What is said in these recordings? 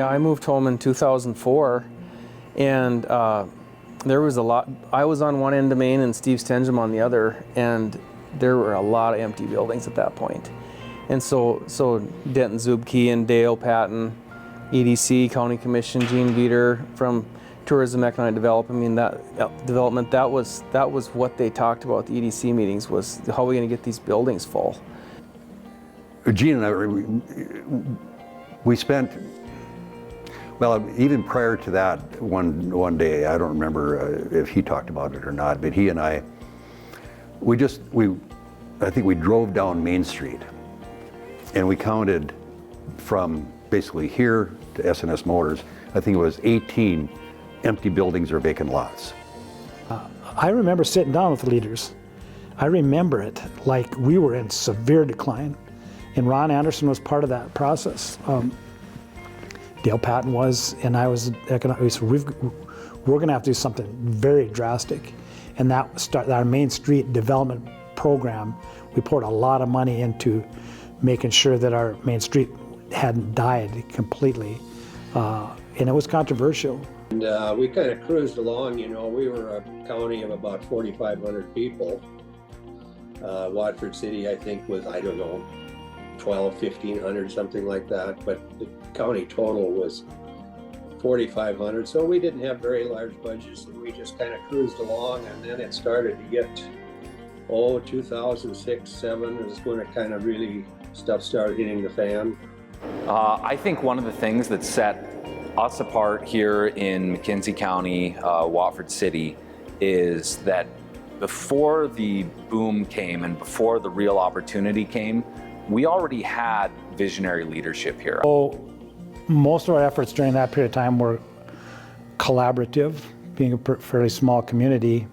Yeah, I moved home in 2004, and there was a lot. I was on one end of Main and Steve Stenjum on the other, and there were a lot of empty buildings at that point. And so Denton Zubke and Dale Patton, EDC, County Commission, Gene Veeder from Tourism Economic Development. I mean, that was what they talked about at the EDC meetings, was how are we going to get these buildings full. Gene and I, we spent, well, even prior to that, one day, I don't remember if he talked about it or not, but he and I think we drove down Main Street and we counted from basically here to S&S Motors, I think it was 18 empty buildings or vacant lots. I remember sitting down with the leaders. I remember it like we were in severe decline, and Ron Anderson was part of that process. Dale Patton was, and I was. We said, we're going to have to do something very drastic, and that started our Main Street development program. We poured a lot of money into making sure that our Main Street hadn't died completely, and it was controversial. And we kind of cruised along, you know. We were a county of about 4,500 people. Watford City, I think, was, I don't know, 1,500, something like that. But the county total was 4,500. So we didn't have very large budgets, and we just kind of cruised along. And then it started to get, 2006, 7 is when it kind of really, stuff started hitting the fan. I think one of the things that set us apart here in McKenzie County, Watford City, is that before the boom came and before the real opportunity came, we already had visionary leadership here. So most of our efforts during that period of time were collaborative. Being a fairly small community,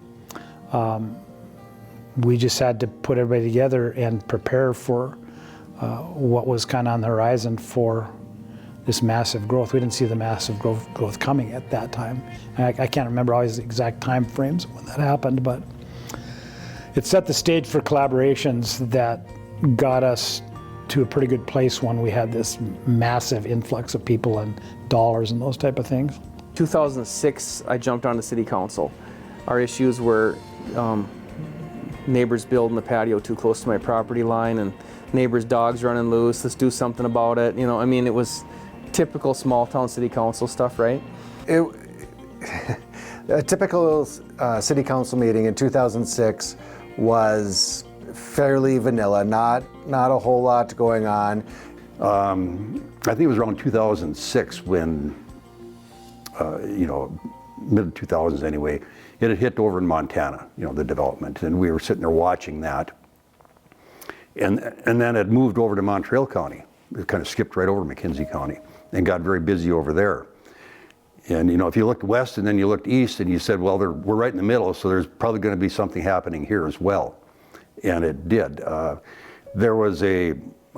we just had to put everybody together and prepare for what was kind of on the horizon for this massive growth. We didn't see the massive growth coming at that time. I can't remember always the exact time frames when that happened, but it set the stage for collaborations that got us to a pretty good place when we had this massive influx of people and dollars and those type of things. 2006, I jumped on the city council. Our issues were neighbors building the patio too close to my property line, and neighbors' dogs running loose. Let's do something about it. You know, I mean, it was typical small town city council stuff, right? A typical city council meeting in 2006 was fairly vanilla, not a whole lot going on. I think it was around 2006 when, mid-2000s anyway, it had hit over in Montana, the development, and we were sitting there watching that. And then it moved over to Montreal County. It kind of skipped right over McKenzie County and got very busy over there. And if you looked west and then you looked east and you said, well, we're right in the middle, so there's probably going to be something happening here as well. And it did. There was I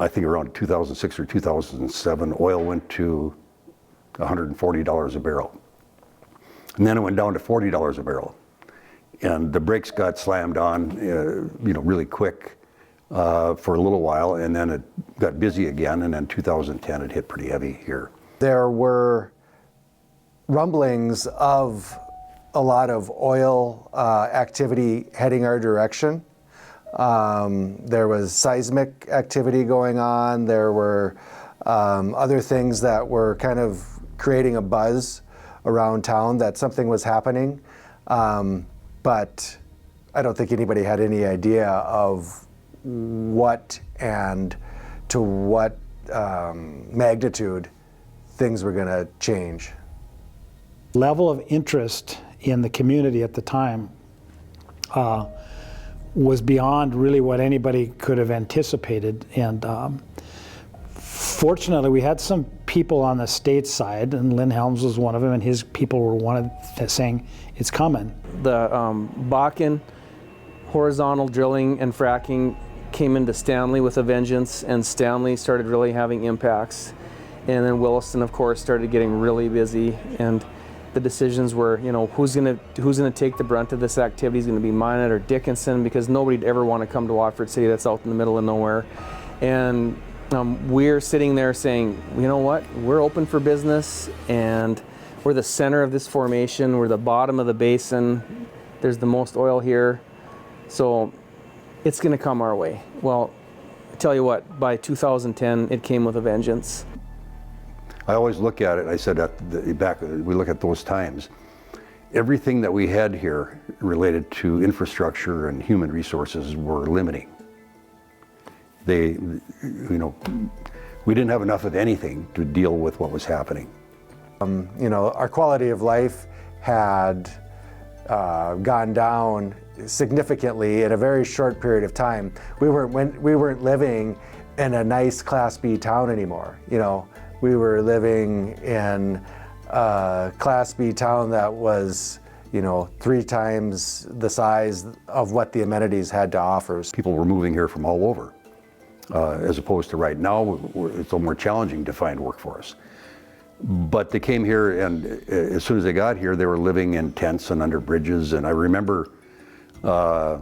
think around 2006 or 2007, oil went to $140 a barrel. And then it went down to $40 a barrel. And the brakes got slammed on, really quick. For a little while, and then it got busy again, and then 2010 it hit pretty heavy here. There were rumblings of a lot of oil activity heading our direction. There was seismic activity going on. There were other things that were kind of creating a buzz around town that something was happening, but I don't think anybody had any idea of what and to what magnitude things were going to change. Level of interest in the community at the time was beyond really what anybody could have anticipated. And fortunately, we had some people on the state side, and Lynn Helms was one of them, and his people were one of them saying, it's coming. The Bakken horizontal drilling and fracking came into Stanley with a vengeance, and Stanley started really having impacts. And then Williston, of course, started getting really busy, and the decisions were, who's gonna take the brunt of this activity? Is going to be Minot or Dickinson, because nobody'd ever want to come to Watford City that's out in the middle of nowhere. And we're sitting there saying, you know what, we're open for business, and we're the center of this formation, we're the bottom of the basin, there's the most oil here, so it's going to come our way. Well, I tell you what, by 2010, it came with a vengeance. I always look at it, I said we look at those times, everything that we had here related to infrastructure and human resources were limiting. We didn't have enough of anything to deal with what was happening. Our quality of life had gone down significantly in a very short period of time. We weren't living in a nice Class B town anymore. We were living in a Class B town that was 3 times the size of what the amenities had to offer. People were moving here from all over, as opposed to right now, it's a little more challenging to find workforce. But they came here, and as soon as they got here, they were living in tents and under bridges. And I remember the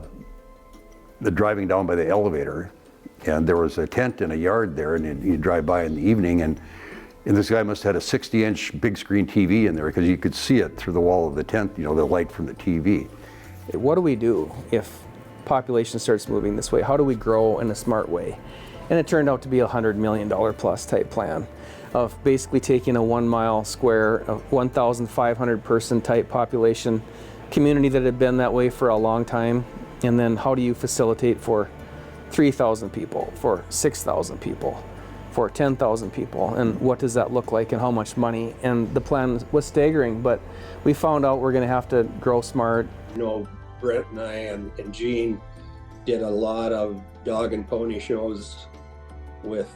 driving down by the elevator, and there was a tent in a yard there, and you drive by in the evening, and this guy must have had a 60-inch big screen TV in there, because you could see it through the wall of the tent, the light from the TV. What do we do if population starts moving this way? How do we grow in a smart way? And it turned out to be a $100 million plus type plan of basically taking a 1 mile square, a 1,500 person type population community that had been that way for a long time, and then how do you facilitate for 3,000 people, for 6,000 people, for 10,000 people, and what does that look like and how much money? And the plan was staggering, but we found out we're going to have to grow smart. Brett and I and Gene did a lot of dog and pony shows with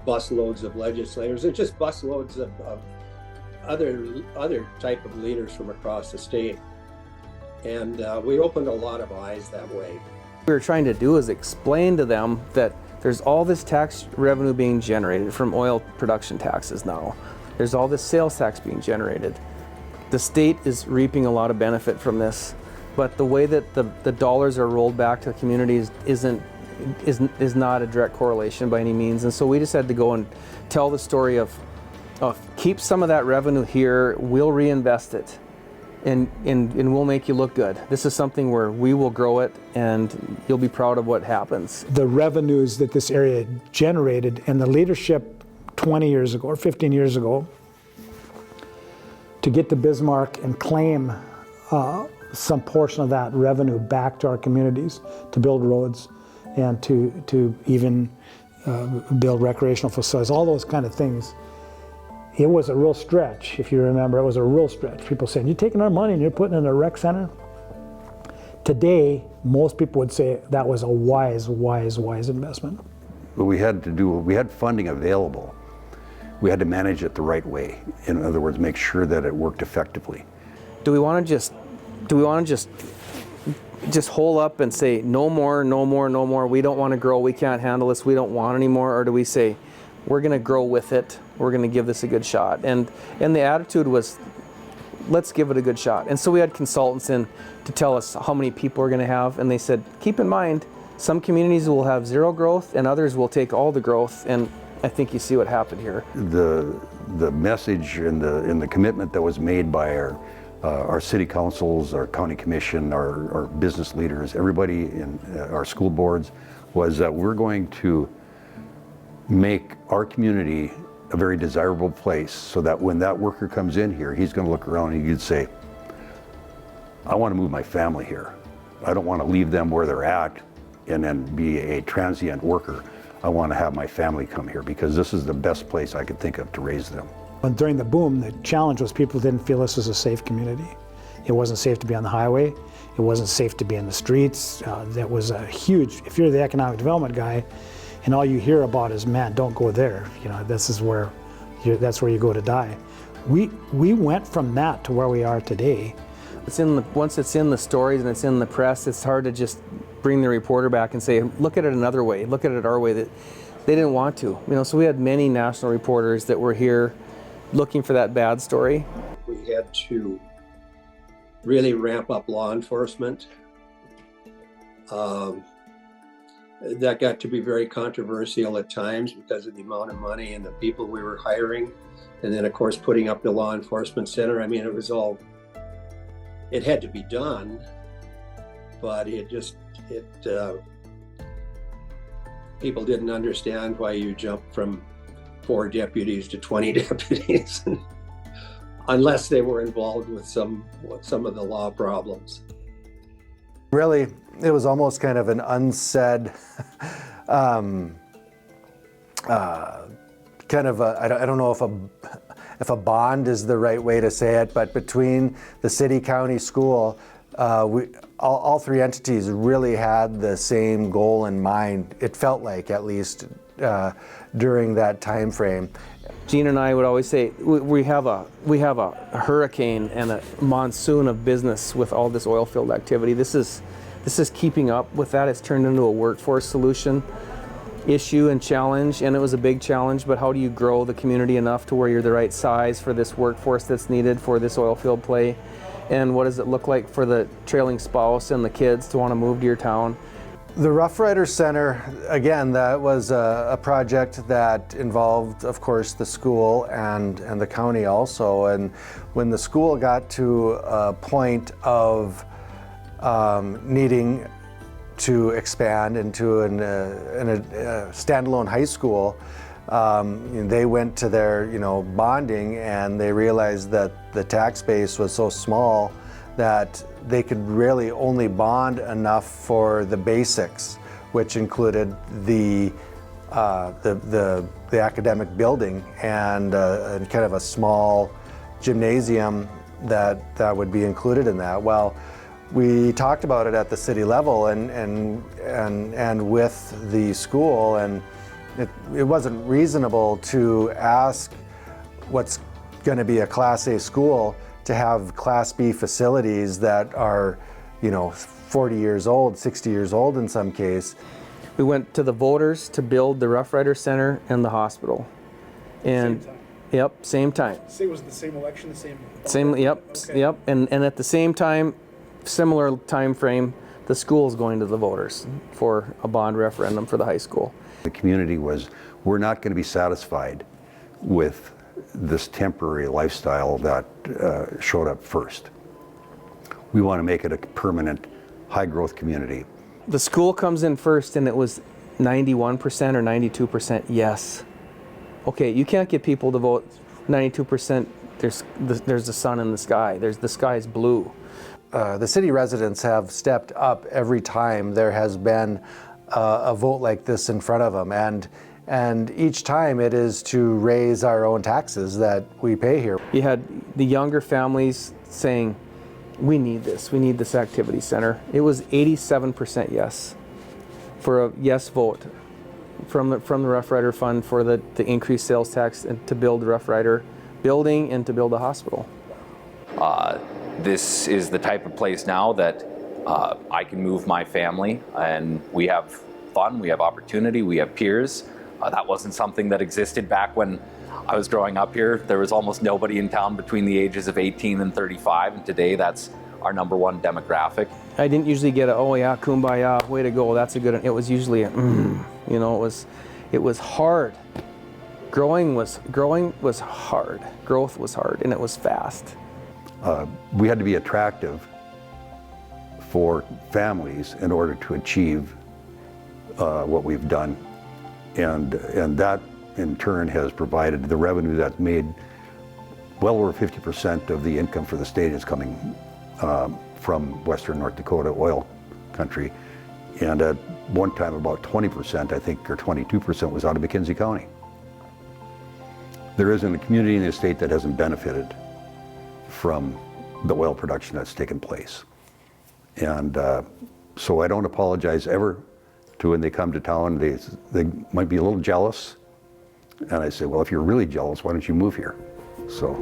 busloads of legislators and just busloads of other type of leaders from across the state. And we opened a lot of eyes that way. What we were trying to do is explain to them that there's all this tax revenue being generated from oil production taxes now. There's all this sales tax being generated. The state is reaping a lot of benefit from this, but the way that the dollars are rolled back to the communities is not a direct correlation by any means. And so we just had to go and tell the story of keep some of that revenue here, we'll reinvest it, and we'll make you look good. This is something where we will grow it, and you'll be proud of what happens. The revenues that this area generated, and the leadership 20 years ago or 15 years ago to get to Bismarck and claim some portion of that revenue back to our communities, to build roads and to even build recreational facilities, all those kind of things. It was a real stretch, if you remember. It was a real stretch. People saying, you're taking our money and you're putting it in a rec center? Today, most people would say that was a wise investment. What we had to do, we had funding available. We had to manage it the right way. In other words, make sure that it worked effectively. Do we want to just hole up and say, no more, we don't want to grow, we can't handle this, we don't want anymore? Or do we say, we're going to grow with it, we're going to give this a good shot? And the attitude was, let's give it a good shot. And so we had consultants in to tell us how many people we're going to have, and they said, keep in mind, some communities will have zero growth and others will take all the growth. And I think you see what happened here. The message and the commitment that was made by our city councils, our county commission, our business leaders, everybody in our school boards, was that we're going to make our community a very desirable place, so that when that worker comes in here, he's going to look around and he'd say, I want to move my family here. I don't want to leave them where they're at and then be a transient worker. I want to have my family come here because this is the best place I could think of to raise them. But during the boom, the challenge was people didn't feel this was a safe community. It wasn't safe to be on the highway. It wasn't safe to be in the streets. That was a huge, if you're the economic development guy and all you hear about is, man, don't go there. This is where, that's where you go to die. We went from that to where we are today. Once it's in the stories and it's in the press, it's hard to just bring the reporter back and say, look at it another way, look at it our way. That they didn't want to. So we had many national reporters that were here looking for that bad story. We had to really ramp up law enforcement. that got to be very controversial at times because of the amount of money and the people we were hiring. And then, of course, putting up the law enforcement center. I mean, it had to be done, but people didn't understand why you jumped from 4 deputies to 20 deputies unless they were involved with some of the law problems. Really, it was almost kind of an unsaid, kind of I don't know if a bond is the right way to say it, but between the city, county, school, all 3 entities really had the same goal in mind. It felt like, at least during that time frame. Gene and I would always say we have a hurricane and a monsoon of business with all this oil field activity. This is keeping up with that. It's turned into a workforce solution issue and challenge, and it was a big challenge, but how do you grow the community enough to where you're the right size for this workforce that's needed for this oil field play? And what does it look like for the trailing spouse and the kids to want to move to your town? The Rough Rider Center, again, that was a project that involved, of course, the school and the county also. And when the school got to a point of needing to expand into a standalone high school, they went to their bonding, and they realized that the tax base was so small that they could really only bond enough for the basics, which included the academic building and kind of a small gymnasium that would be included in that. Well, we talked about it at the city level and with the school, and it wasn't reasonable to ask what's going to be a Class A school to have Class B facilities that are, 40 years old, 60 years old in some case. We went to the voters to build the Rough Rider Center and the hospital. And same time. It was the same election, Yep. And at the same time, similar time frame, the school's going to the voters for a bond referendum for the high school. The community we're not going to be satisfied with this temporary lifestyle that showed up first. We want to make it a permanent, high-growth community. The school comes in first, and it was 91% or 92% yes. Okay, you can't get people to vote 92%. There's the sun in the sky. The sky's blue. The city residents have stepped up every time there has been a vote like this in front of them, and each time it is to raise our own taxes that we pay here. You had the younger families saying, we need this activity center. It was 87% yes for a yes vote from the Rough Rider Fund for the increased sales tax and to build the Rough Rider building and to build a hospital. This is the type of place now that I can move my family, and we have fun, we have opportunity, we have peers. That wasn't something that existed back when I was growing up here. There was almost nobody in town between the ages of 18 and 35, and today that's our #1 demographic. I didn't usually get oh yeah, kumbaya, way to go, that's a good one. It was usually it was hard. Growing was hard. Growth was hard, and it was fast. We had to be attractive for families in order to achieve what we've done. And that in turn has provided the revenue that's made. Well over 50% of the income for the state is coming from Western North Dakota oil country. And at one time about 20%, I think, or 22% was out of McKenzie County. There isn't a community in the state that hasn't benefited from the oil production that's taken place. And so I don't apologize ever to when they come to town. They might be a little jealous. And I say, well, if you're really jealous, why don't you move here? So.